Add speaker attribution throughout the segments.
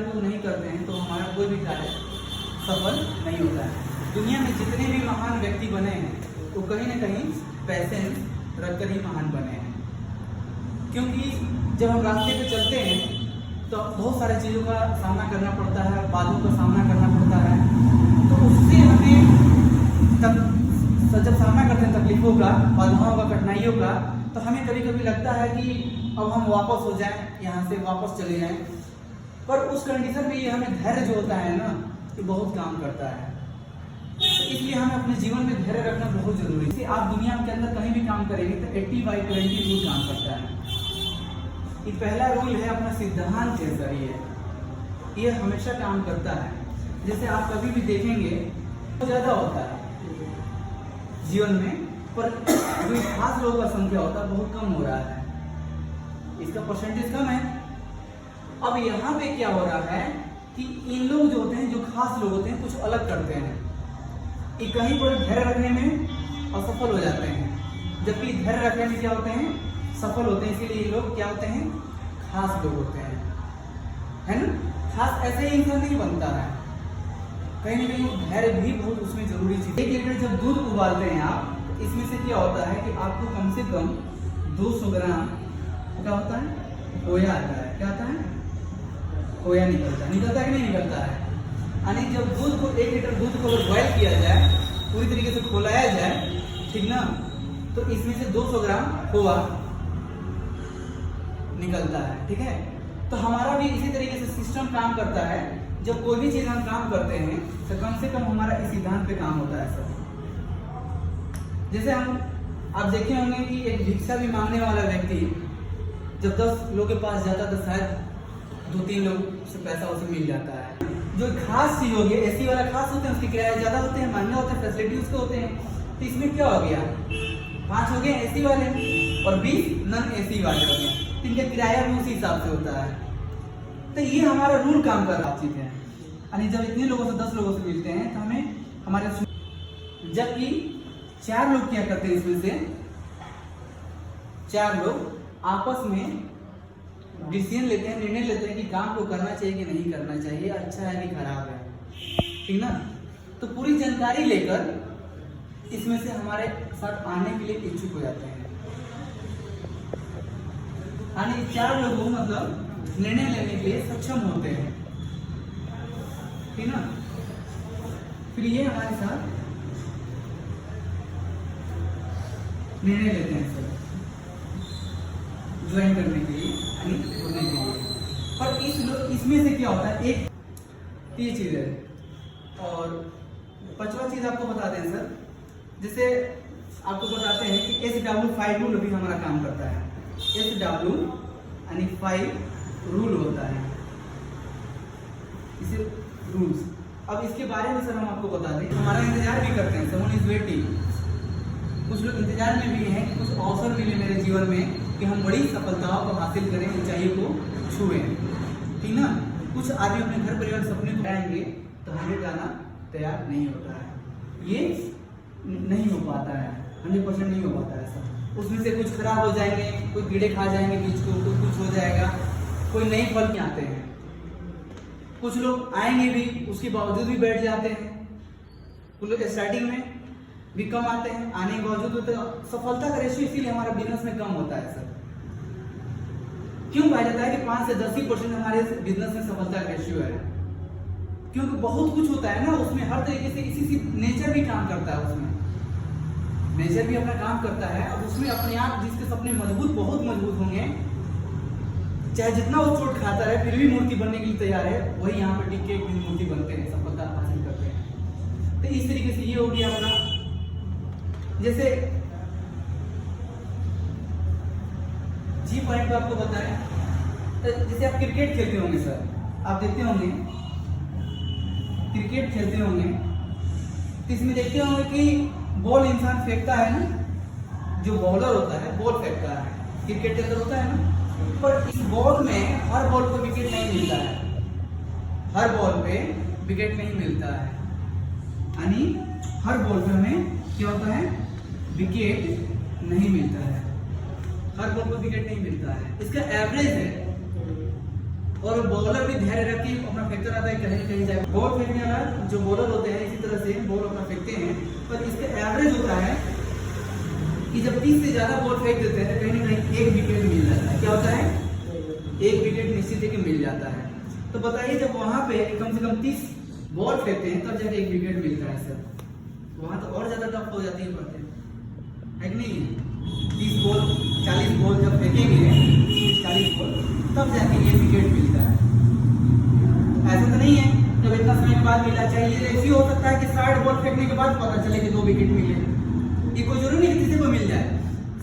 Speaker 1: कार्य को नहीं करते हैं तो हमारा कोई भी कार्य सफल नहीं होता है। दुनिया में जितने भी महान व्यक्ति बने हैं वो कहीं ना कहीं पैसेंस रखकर ही महान बने हैं। क्योंकि जब हम रास्ते पे चलते हैं तो बहुत सारी चीज़ों का सामना करना पड़ता है, बातों का सामना करना पड़ता है, तो उससे हमें जब सामना करते हैं तकलीफों का, बाधाओं का, कठिनाइयों का, तो हमें कभी कभी लगता है कि अब हम वापस हो जाएं, यहाँ से वापस चले जाएं। पर उस कंडीशन में ये हमें धैर्य जो होता है ना, ये बहुत काम करता है। तो इसलिए हमें अपने जीवन में धैर्य रखना बहुत जरूरी है। आप दुनिया के अंदर कहीं भी काम करेंगे तो 80/20 रूल काम करता है। ये पहला रूल है अपना सिद्धांत के जरिए, ये हमेशा काम करता है। जैसे आप कभी भी देखेंगे तो ज़्यादा होता है जीवन में, पर जो खास लोगों का संख्या होता है बहुत कम हो रहा है, इसका परसेंटेज कम है। अब यहाँ पे क्या हो रहा है कि इन लोग जो होते हैं, जो खास लोग होते हैं, कुछ अलग करते हैं। ये कहीं पर धैर्य रखने में असफल हो जाते हैं, जबकि धैर्य रखने में क्या होते हैं, सफल होते हैं। इसीलिए ये लोग क्या होते हैं, खास लोग होते हैं, है ना। खास ऐसे ही इंसान नहीं बनता है, कहीं ना कहीं धैर्य भी बहुत उसमें जरूरी चीज है। 1 लीटर जब दूध उबालते हैं आप, तो इसमें से क्या होता है कि आपको कम से कम 200 ग्राम क्या होता है, खोया आता है। क्या आता है, खोया निकलता है कि नहीं निकलता है। यानी जब दूध को 1 लीटर दूध को बॉयल किया जाए, पूरी तरीके से खोलाया जाए, ठीक ना, तो इसमें से 200 ग्राम खोआ निकलता है, ठीक है। तो हमारा भी इसी तरीके से सिस्टम काम करता है। जब कोई भी चीज हम काम करते हैं तो कम से कम हमारा इस सिद्धांत पे काम होता है सब। जैसे आप देखे होंगे कि एक भिक्षा भी मांगने वाला व्यक्ति जब 10 लोग के पास जाता तो शायद 2-3 लोग से पैसा उसे मिल जाता है। जो खास चीज होगी, एसी वाला खास होते हैं, उसके किराए ज्यादा होते हैं, महंगे होते हैं, फैसिलिटी उसके होते हैं। तो इसमें क्या हो गया, 5 हो गए एसी वाले और 20 नॉन एसी वाले हो गए, तो इनका किराया भी उसी हिसाब से होता है। तो ये हमारा रूल काम कर रहा चीज है। यानी जब इतने लोगों से 10 लोगों से मिलते हैं तो हमें हमारे, जबकि 4 लोग क्या करते हैं, इसमें से 4 लोग आपस में डिसीजन लेते हैं, निर्णय लेते हैं कि काम को करना चाहिए कि नहीं करना चाहिए, अच्छा है कि खराब है, ठीक ना। तो पूरी जानकारी लेकर इसमें से हमारे साथ आने के लिए इच्छुक हो जाते हैं। यानी 4 लोग मतलब निर्णय लेने के लिए सक्षम होते हैं, ठीक ना। फिर ये हमारे साथ निर्णय लेते हैं सब ज्वाइन करने के लिए, यानी जुड़ने के लिए। पर इसमें से क्या होता है, एक ये चीज है। और 5वां चीज आपको बता दें सर, जैसे आपको बताते हैं कि SW5 रूल भी हमारा काम करता है। SW यानी 5 रूल होता है, इसे रूल्स। अब इसके बारे में सर हम आपको बता दें, हमारा इंतजार भी करते हैं, someone is waiting। कुछ लोग इंतजार में भी हैं कि कुछ अवसर मिले मेरे जीवन में कि हम बड़ी सफलताओं को हासिल करें, ऊंचाइयों को छुएं, ठीक ना। कुछ आदमी अपने घर परिवार सपने को पाएंगे तो हमें जाना तैयार नहीं होता है, ये नहीं हो पाता है, 100% नहीं हो पाता है सर। उसमें से कुछ खराब हो जाएंगे, कोई कीड़े खा जाएंगे बीज को, तो कुछ हो जाएगा, कोई नए फल नहीं आते हैं। कुछ लोग आएंगे भी, उसके बावजूद भी बैठ जाते हैं। कुछ लोग स्टार्टिंग में भी कम आते हैं, आने के बावजूद तो सफलता का रेशियो इसीलिए हमारा बिजनेस में कम होता है सर। क्यों पाया जाता है कि 5 से 10% हमारे बिजनेस में सफलता का रेशियो है? क्योंकि बहुत कुछ होता है ना उसमें, हर तरीके से इसी नेचर भी काम करता है, उसमें नेचर भी अपना काम करता है। और उसमें अपने आप जिसके सपने मजबूत, बहुत मजबूत होंगे, चाहे जितना वो चोट खाता है फिर भी मूर्ति बनने के लिए तैयार है, वही यहाँ पे टिक के एक दिन मूर्ति बनते हैं, सफलता हासिल करते हैं। तो इस तरीके से ये हो गया अपना। जैसे जी पॉइंट पे आपको बताएं, तो जैसे आप क्रिकेट खेलते होंगे सर, आप देखते होंगे क्रिकेट खेलते होंगे, तो इसमें देखते होंगे कि बॉल इंसान फेंकता है ना, जो बॉलर होता है बॉल फेंकता है, क्रिकेट के अंदर होता है ना। पर इस बॉल में हर बॉल को विकेट नहीं मिलता है, हर बॉल पे विकेट नहीं मिलता है। यानी हर बॉल पे हमें क्या होता है, विकेट नहीं मिलता है, हर बॉल को विकेट नहीं मिलता है। इसका एवरेज है, और बॉलर भी धैर्य रख के अपना फेंकता रहता है, कहीं कहीं जाए। बॉल फेंकने वाला जो बॉलर होते हैं इसी तरह से बॉल अपना फेंकते हैं, पर इसके एवरेज होता है कि जब 30 से ज्यादा बॉल फेंक देते हैं कहीं ना कहीं एक विकेट मिल जाता है। क्या होता है? एक विकेट निश्चित है कि मिल जाता है। तो बताइए जब वहां पे कम से कम 30 बॉल फेंकते हैं तब जाके एक विकेट मिलता है सर, वहां तो और ज्यादा टफ हो जाती है बातें, है कि नहीं? 30 बॉल 40 बॉल जब फेंकेंगे 40 बॉल तब जाके ये विकेट मिलता है। ऐसा तो नहीं है जब इतना समय के बाद मिला, चाहिए ऐसी हो सकता है कि 60 बॉल फेंकने के बाद पता चले कि 2 विकेट मिले। ये कोई जरूरी नहीं किसी को मिल जाए।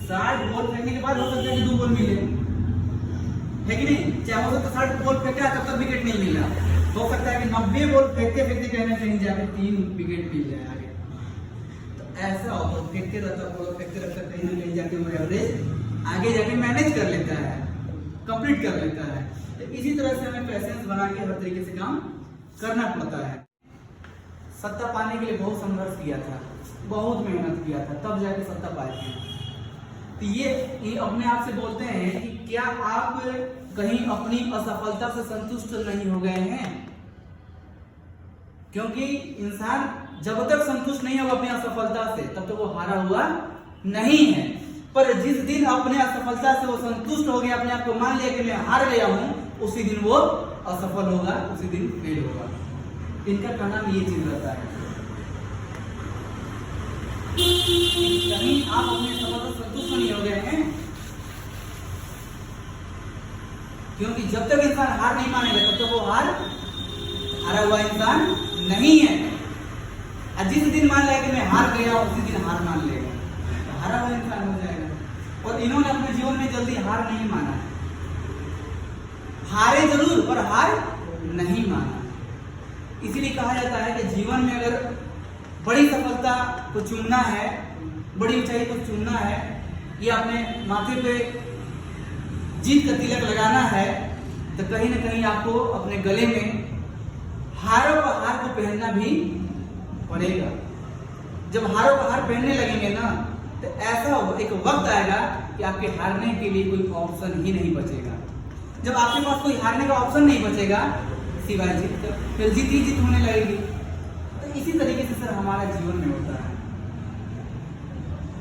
Speaker 1: 60 बॉल फेंकने के बाद हो सकता है कि 2 बॉल मिले, है कि नहीं? चाहे हो सकता है 60 बॉल फेंका तब तक विकेट नहीं मिला, हो सकता है कि 90 बॉल फेंकते फेंकते कहीं ना कहीं जाके 3 विकेट मिल जाए आगे। तो ऐसा होता है, फेंकते रहता बॉल फेंकते रहता, कहीं ना कहीं जाके वो एवरेज आगे जाके मैनेज कर लेता है, कंप्लीट कर लेता है। तो इसी तरह से हमें पैसेंस बना के हर तरीके से काम करना पड़ता है। सत्ता पाने के लिए बहुत संघर्ष किया था, बहुत मेहनत किया था, तब जाके सत्ता पाए थे। तो ये अपने आप से बोलते हैं कि क्या आप कहीं अपनी असफलता से संतुष्ट नहीं हो गए हैं? क्योंकि इंसान जब तक संतुष्ट नहीं होगा अपनी असफलता से तब तक वो हारा हुआ नहीं है। पर जिस दिन अपने असफलता से वो संतुष्ट हो गया, अपने आप को मान लिया कि मैं हार गया हूं, उसी दिन वो असफल होगा, उसी दिन फेल होगा। इनका कहना में ये चीज रहता है। कहीं आप अपने सफलता से संतुष्ट नहीं हो गए हैं, क्योंकि जब तक इंसान हार नहीं मानेगा तब तक वो हारा हुआ इंसान नहीं है। और जिस दिन मान लिया कि मैं हार गया उसी दिन हार मान लेगा, तो हारा हुआ इंसान हो जाएगा। और इन्होंने अपने जीवन में जल्दी हार नहीं माना है, हारे जरूर पर हार नहीं माना। इसीलिए कहा जाता है कि जीवन में अगर बड़ी सफलता को चुनना है, बड़ी ऊंचाई को चुनना है, या अपने माथे पे जीत का तिलक लगाना है, तो कहीं ना कहीं आपको अपने गले में हारों का हार को पहनना भी पड़ेगा। जब हारों का हार पहनने लगेंगे ना, तो ऐसा एक वक्त आएगा कि आपके हारने के लिए कोई ऑप्शन ही नहीं बचेगा। जब आपके पास कोई हारने का ऑप्शन नहीं बचेगा सिवाय जीत का, फिर जीत ही जीत होने लगेगी। तो इसी तरीके से सर हमारा जीवन में होता है।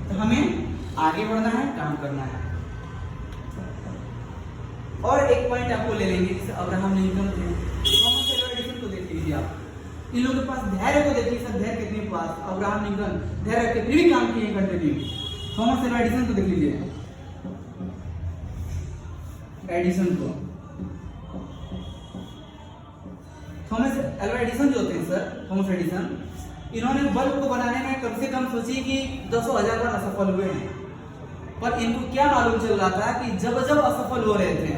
Speaker 1: तो हमें आगे बढ़ना है, काम करना है। और एक पॉइंट आपको ले लेंगे, जैसे अब्राहम लिंकन थे, थॉमस एल्वा एडिसन को देख लीजिए आप, इन लोगों के पास धैर्य को देखिए सर, धैर्य कितने पास। अब्राहम लिंकन धैर्य के फिर भी काम किए कंटिन्यू। थॉमस एल्वा एडिसन को देख लीजिए, एडिसन को, थॉमस एल्वा एडिसन जो होते हैं सर, थॉमस एडिसन, इन्होंने बल्ब को बनाने में कम से कम सोचिए कि 10,000 बार असफल हुए हैं। पर इनको क्या मालूम चल रहा था कि जब जब असफल हो रहे थे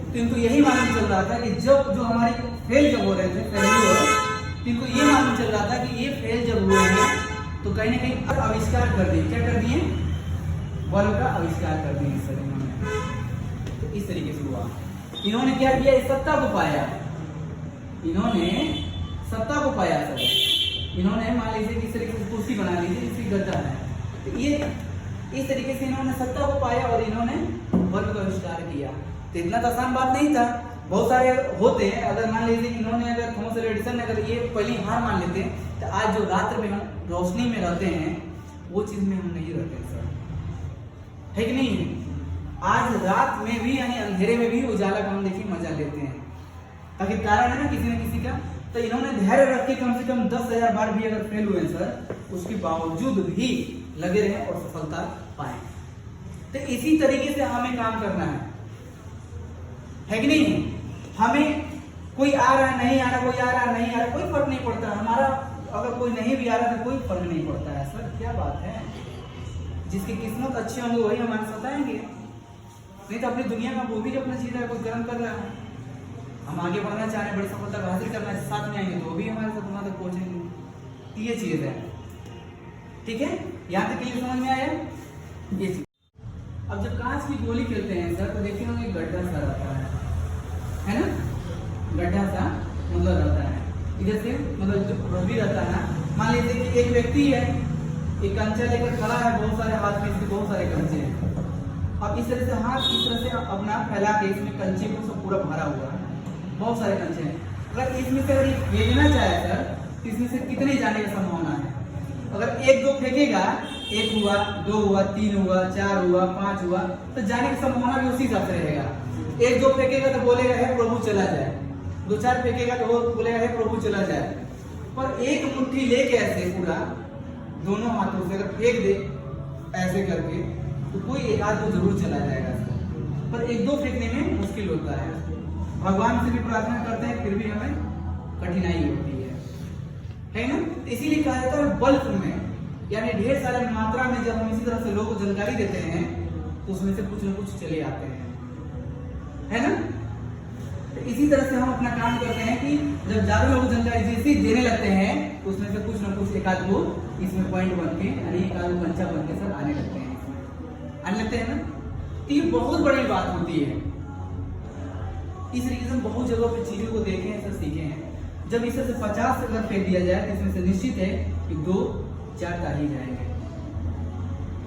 Speaker 1: तो इनको यही मालूम चल रहा था कि जब जो हमारी फेल जब हो रहे थे, तो इनको ये मालूम चल रहा था कि ये फेल जब हुए हैं तो कहीं ना कहीं आविष्कार कर दिए। क्या कर दिए? बल्ब का आविष्कार कर दिए सर इन्होंने। तो इस तरीके से हुआ। इन्होंने क्या किया? इस सत्ता को पाया, इन्होंने सत्ता को पाया सर। इन्होंने मान लीजिए कि इस तरीके से कुर्सी बना लीजिए, इसकी गद्दा है, तो ये इस तरीके से इन्होंने सत्ता को पाया और इन्होंने बल्ब का आविष्कार किया। तो इतना तो आसान बात नहीं था, बहुत सारे होते हैं। अगर मान लीजिए इन्होंने, अगर थॉमस एल्वा एडिसन ने अगर ये पहली हार मान लेते तो आज जो रात्र में हम रोशनी में रहते हैं वो चीज में हम नहीं रहते सर, है कि नहीं? आज रात में भी यानी अंधेरे में भी उजाला का हम देखिए मजा लेते हैं, ताकि कारण है ना किसी न किसी का। तो इन्होंने धैर्य रख के कम से कम 10,000 बार भी अगर फेल हुए सर, उसके बावजूद भी लगे रहे और सफलता पाए। तो इसी तरीके से हमें काम करना है कि नहीं? हमें कोई आ रहा नहीं आ रहा, कोई आ रहा नहीं आ रहा, कोई फर्क नहीं पड़ता हमारा। अगर कोई नहीं भी आ रहा तो कोई फर्क नहीं पड़ता है सर, क्या बात है। जिसकी किस्मत अच्छी होंगे वही हमारे साथ आएंगे, नहीं तो अपनी दुनिया का वो भी जो अपना चीज है कोई कर्म कर रहा है, हम आगे बढ़ना चाह रहे हैं, बड़ी सफलता को हासिल करना है, साथ में आएंगे तो वो भी हमारे साथ वहां तक पहुंचेंगे। ये चीज है, ठीक है? यहाँ तक क्लियर समझ में आया ये चीज। अब जब कांच की गोली खेलते हैं सर तो देखिए हम एक गड्ढा सा रहता है ना, गड्ढा सा मतलब रहता है इधर से, मतलब जो भी रहता है ना। मान लीजिए कि एक व्यक्ति है, एक कंचा लेकर खड़ा है, बहुत सारे हाथ में इसके बहुत सारे कंचे हैं। अब इस तरह से हाथ इस तरह से अपना फैला के इसमें कंचे को सब पूरा भरा हुआ है, बहुत सारे कंचे हैं। अगर इसमें से अगर भेजना चाहे सर तो इसमें से कितने जाने की संभावना है? अगर 1 2 फेंकेगा, 1 हुआ, 2 हुआ, 3 हुआ, 4 हुआ, 5 हुआ, तो जाने की संभावना भी उसी हिसाब से रहेगा। 1 2 फेंकेगा तो बोलेगा है प्रभु चला जाए, 2 4 फेंकेगा तो वो बोलेगा है प्रभु चला जाए। पर एक मुट्ठी लेके ऐसे पूरा दोनों हाथों से अगर फेंक दे ऐसे करके तो कोई एक आध तो जरूर चला जाएगा, पर 1 2 फेंकने में मुश्किल होता है। भगवान से भी प्रार्थना करते हैं फिर भी हमें कठिनाई होती है ना। इसीलिए कहा जाता है बल्क में, यानी ढेर सारे मात्रा में जब हम इसी तरह से लोगों को जानकारी देते हैं तो उसमें से कुछ न कुछ चले आते हैं, है ना। तो इसी तरह से हम अपना काम करते हैं कि जब ज्यादा लोग जानकारी जैसे देने लगते हैं तो उसमें से कुछ न कुछ एक आध को इसमें पॉइंट बन के यानी एक आध पंचा बन के सर आने लगते हैं, आने लगते हैं ना। तो ये बहुत बड़ी बात होती है। इस तरीके से हम बहुत जगहों पे चीजों को देखे हैं सर, सीखे हैं। जब इसे से 50 अगर फेंक दिया जाए तो इसमें से निश्चित है कि 2 4 आ ही जाएंगे,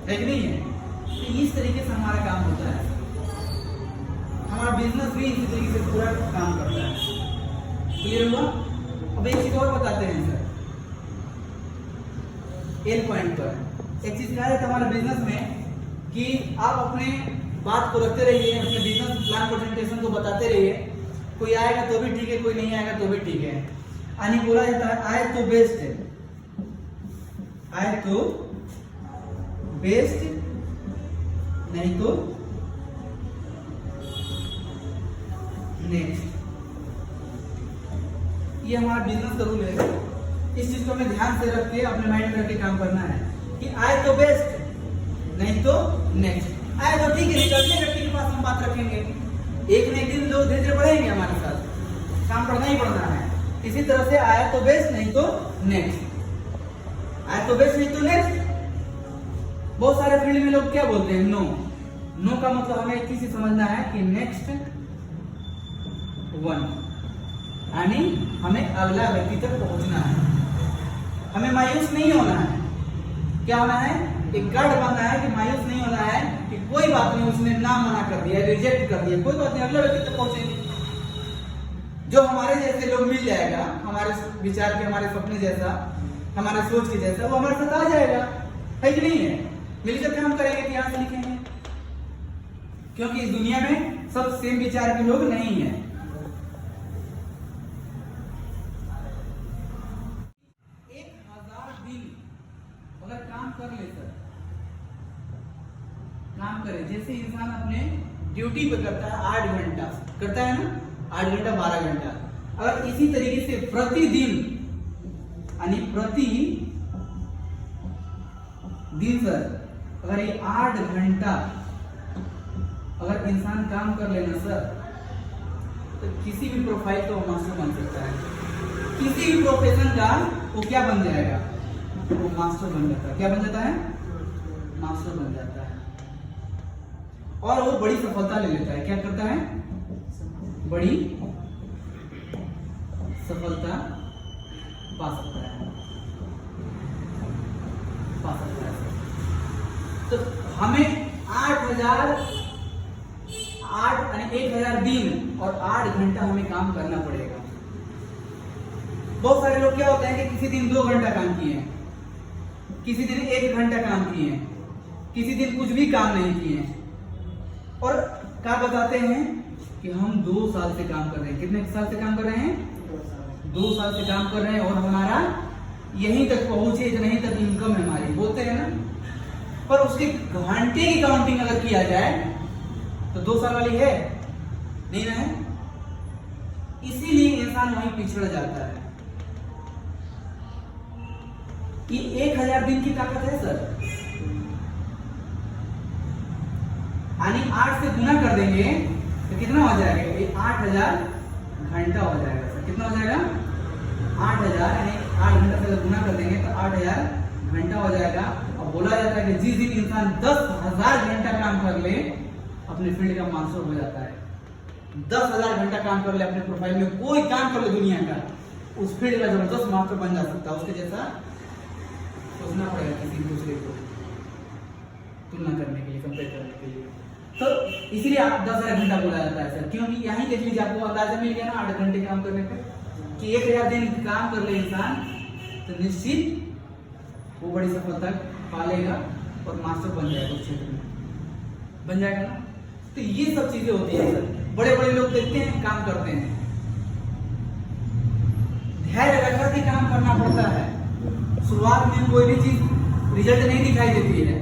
Speaker 1: है कि नहीं है। तो इस तरीके से हमारा काम होता है, हमारा बिजनेस भी इसी तरीके से पूरा काम करता है। क्लियर हुआ? अब एक चीज और बताते हैं सर, एल पॉइंट पर एक चीज क्या है हमारे बिजनेस में कि आप अपने बात को रखते रहिए, अपने बिजनेस प्लान प्रेजेंटेशन को बताते रहिए। कोई आएगा तो भी ठीक है, कोई नहीं आएगा तो भी ठीक है। यानी बोला जाता है आए तो बेस्ट है, आए तो बेस्ट, नहीं तो नेक्स्ट। ये हमारा बिजनेस का रूल है। इस चीज को हमें ध्यान से रख के अपने माइंड में रख के काम करना है कि आए तो बेस्ट, नहीं तो नेक्स्ट। आए तो ठीक है, निकलने व्यक्ति के पास हम बात रखेंगे, एक न एक दिन लोग धीरे धीरे बढ़ेंगे, हमारे साथ काम करना ही पड़ना है। इसी तरह से आया तो बेस्ट, नहीं तो नेक्स्ट, आया तो बेस्ट नहीं तो नेक्स्ट। बहुत सारे फील्ड में लोग क्या बोलते हैं? नो। नो का मतलब हमें एक चीज समझना है कि नेक्स्ट वन, यानी हमें अगला व्यक्ति तक पहुंचना है, हमें मायूस नहीं होना है। क्या होना है? एक गार्ड बनना है कि मायूस नहीं होना है कि कोई बात नहीं, उसने ना मना कर दिया, रिजेक्ट कर दिया, कोई बात नहीं, अगला व्यक्ति तक पहुंचेंगे। जो हमारे जैसे लोग मिल जाएगा, हमारे विचार के, हमारे सपने जैसा, हमारे सोच के जैसा, वो हमारे साथ आ जाएगा, है कि नहीं है। मिलकर काम करेंगे तो यहाँ से लिखेंगे, क्योंकि इस दुनिया में सब सेम विचार के लोग नहीं है। 1000 दिन अगर काम कर ले सर, काम करे, जैसे इंसान अपने ड्यूटी पे करता है 8 घंटा करता है ना, 8 घंटा 12 घंटा, अगर इसी तरीके से प्रतिदिन यानी प्रति दिन सर अगर ये 8 घंटा अगर इंसान काम कर लेना सर, तो किसी भी प्रोफाइल का वो मास्टर बन सकता है। किसी भी प्रोफेशन का वो क्या बन जाएगा? वो मास्टर बन जाता है। क्या बन जाता है? मास्टर बन जाता है। और वो बड़ी सफलता ले लेता है। क्या करता है? बड़ी सफलता पा सकता है, पा सकता है। तो हमें 1000 दिन और 8 घंटा हमें काम करना पड़ेगा। बहुत सारे लोग क्या होते हैं कि किसी दिन 2 घंटा काम किए हैं, किसी दिन 1 घंटा काम किए हैं, किसी दिन कुछ भी काम नहीं किए हैं, और क्या बताते हैं कि हम 2 साल से काम कर रहे हैं। कितने साल से काम कर रहे हैं? 2 साल से काम कर रहे हैं, और हमारा यहीं तक पहुंचे, यहीं तक इनकम है हमारी, बोलते हैं ना। पर उसके घंटे की काउंटिंग अगर किया जाए तो 2 साल वाली है नहीं ना है। इसीलिए इंसान वहीं पिछड़ जाता है। ये 1000 दिन की ताकत है सर, यानी 8 से गुना कर देंगे तो कितना हो जाएगा? ये 8000 घंटा हो जाएगा सर। कितना हो जाएगा? 8000, यानी 8 घंटा से गुना कर देंगे तो 8000 घंटा हो जाएगा। और बोला जाता है कि जिस दिन इंसान 10,000 घंटा काम कर ले अपने फील्ड का मास्टर हो जाता है। 10,000 घंटा काम कर ले अपने प्रोफाइल में, कोई काम कर ले दुनिया का, उस फील्ड का जबरदस्त मास्टर बन जा सकता है। उसके जैसा सोचना पड़ेगा किसी दूसरे को तुलना करने के लिए, कंपेयर करने के लिए। तो इसीलिए आप 10,000 घंटा बोला जाता है सर। क्योंकि यहाँ देख लीजिए, आपको अंदाजा मिल गया ना 8 घंटे काम करने पे कि 1000 दिन काम कर ले इंसान तो निश्चित वो बड़ी सफलता पालेगा और मास्टर बन जाएगा उस क्षेत्र में, बन जाएगा ना। तो ये सब चीजें होती है सर। बड़े बड़े लोग देखते हैं काम करते हैं, धैर्य रखकर के काम करना पड़ता है। शुरुआत में कोई भी चीज रिजल्ट नहीं दिखाई देती है,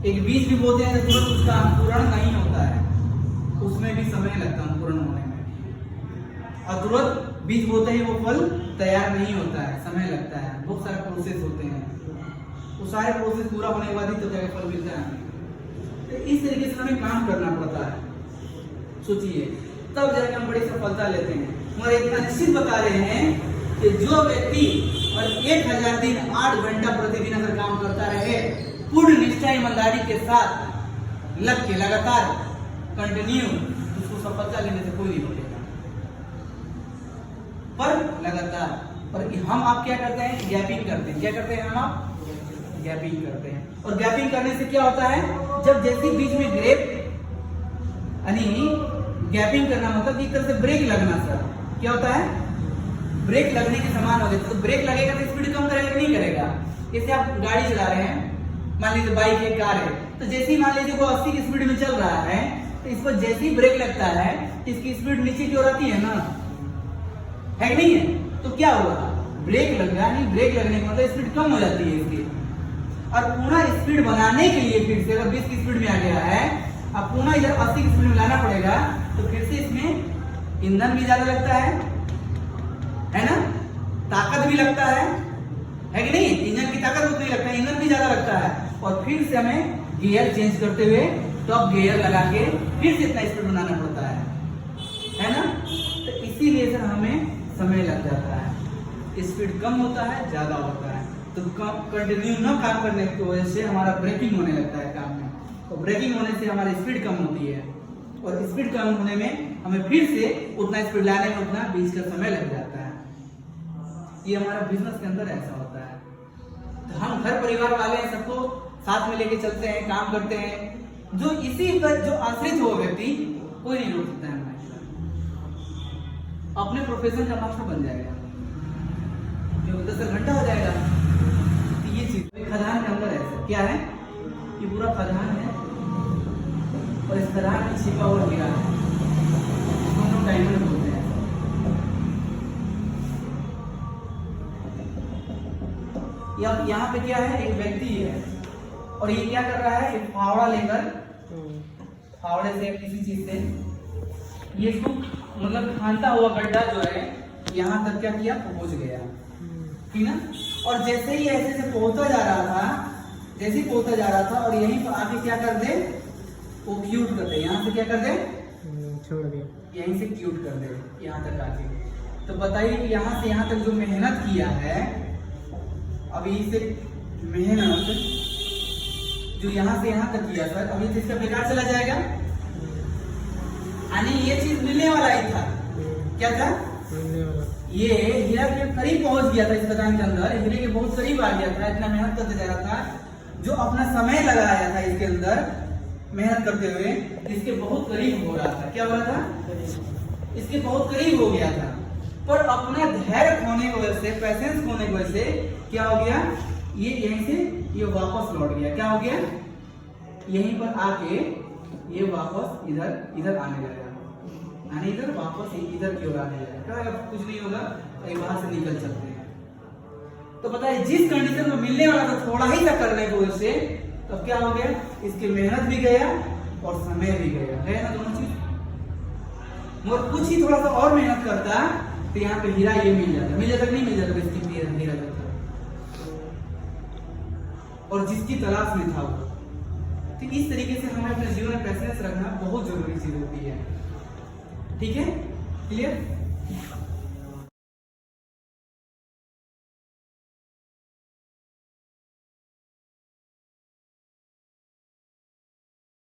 Speaker 1: एक बीज भी बोते हैं तो तुरंत उसका अंकुरण नहीं होता है, उसमें भी समय लगता है अंकुरण होने में। और तुरंत बीज बोते ही वो फल तैयार नहीं होता है, समय लगता है, बहुत सारे प्रोसेस होते हैं। वो सारे प्रोसेस पूरा होने के बाद ही तो जाकर फल मिलता है। तो इस तरीके से हमें काम करना पड़ता है, सोचिए, तब जाकर हम बड़ी सफलता लेते हैं। मगर इतना निश्चित बता रहे हैं कि जो व्यक्ति और 1000 दिन 8 घंटा प्रतिदिन अगर काम करता रहे पूर्ण निष्ठा ईमानदारी के साथ लग के लगातार कंटिन्यू, उसको सफलता लेने से कोई नहीं रोकेगा। पर लगातार, पर हम आप क्या करते हैं, गैपिंग करते हैं। क्या करते हैं हम आप, गैपिंग करते हैं। और गैपिंग करने से क्या होता है, जब जैसे बीच में ग्रेप यानी गैपिंग करना मतलब एक तरह से ब्रेक लगना सर, क्या होता है, ब्रेक लगने के समान हो जाता है। तो ब्रेक लगेगा तो स्पीड कम करेगा कि नहीं करेगा। जैसे आप गाड़ी चला रहे हैं, मान लीजिए बाइक है, कार है, तो जैसे ही मान लीजिए वो 80 की स्पीड में चल रहा है तो इस पर जैसे ही ब्रेक लगता है इसकी स्पीड नीचे की ओर आती है ना, है कि नहीं है। तो क्या हुआ, ब्रेक लग गया, नहीं ब्रेक लगने का मतलब स्पीड कम हो जाती है इसकी। और पूरा स्पीड बनाने के लिए फिर से अगर 20 की स्पीड में आ गया है, अब पुनः इधर 80 की स्पीड में लाना पड़ेगा, तो फिर से इसमें ईंधन भी ज्यादा लगता है ना, ताकत भी लगता है कि नहीं। इंजन की ताकत उतनी लगता है, ईंधन भी ज्यादा लगता है। और फिर से हमें गियर चेंज करते हुए टॉप गियर लगा के फिर से इतना स्पीड बनाना पड़ता है ना। तो इसीलिए सर हमें समय लग जाता है, स्पीड कम होता है, ज्यादा होता है। तो कंटिन्यू न काम करने की वजह से हमारा ब्रेकिंग होने लगता है काम में, और ब्रेकिंग होने से हमारी स्पीड कम होती है, और स्पीड कम होने में हमें फिर से उतना स्पीड लाने में उतना बीच का समय लग जाता है। ये हमारा बिजनेस के अंदर ऐसा होता है। तो हम घर परिवार वाले हैं, सबको साथ में लेके चलते हैं, काम करते हैं। जो इसी पर जो आश्रित हो व्यक्ति, कोई नहीं रोक सकता है हमारे, अपने प्रोफेशन का मास्टर बन जाएगा, जो 10 घंटा हो जाएगा। तो ये चीज खदान के अंदर है, क्या है, ये पूरा खदान है और इस खदान में छिपा हुआ हीरा है, दोनों डायमंड बोलते हैं। यहाँ पे क्या है, एक व्यक्ति है और ये क्या कर रहा है, एक फावड़ा लेकर, फावड़े से किसी चीज से ये इसको मतलब खानता हुआ गड्ढा जो है यहाँ तक क्या किया, पहुंच गया, ठीक ना। और जैसे ही ऐसे से पहुंचता जा रहा था, जैसे ही पहुंचता जा रहा था, और यहीं पर आके क्या कर दे, वो क्यूट कर दे, यहाँ से क्या कर दे, छोड़ दे, यहीं से क्यूट कर दे यहाँ तक आके। तो बताइए कि यहाँ से यहाँ तक जो मेहनत किया है, अभी इसे मेहनत जो यहाँ से यहाँ तक किया सर, अभी इसका बेकार चला जाएगा। यानी ये चीज मिलने वाला ही था, क्या था, मिलने वाला। ये हीरा के करीब पहुंच गया था, इस खदान के अंदर हीरे के बहुत करीब आ गया था, इतना मेहनत करते जा रहा था, जो अपना समय लगाया था इसके अंदर मेहनत करते हुए, इसके बहुत करीब हो रहा था। क्या हो रहा था, इसके बहुत करीब हो गया था, पर अपना धैर्य खोने की वजह से, पैसेंस खोने की वजह से क्या हो गया, ये यहीं से ये वापस लौट गया। क्या हो गया, यहीं पर आके ये वापस इधर आने लगा, यानी इधर वापस इधर की ओर आने लगा। कुछ नहीं होगा, वहां से निकल सकते हैं। तो पता है जिस कंडीशन में मिलने वाला था थोड़ा ही सा करने की वजह से, तो क्या हो गया, इसकी मेहनत भी गया और समय भी गया ना, दोनों चीज। मगर कुछ ही थोड़ा सा और मेहनत करता तो यहाँ पे हीरा ये मिल जाता, नहीं मिल जाता इसकी हीरा जाता, और जिसकी तलाश में था वो। तो इस तरीके से हमें अपने जीवन में पैसेंस रखना बहुत जरूरी चीज होती है, ठीक है, क्लियर।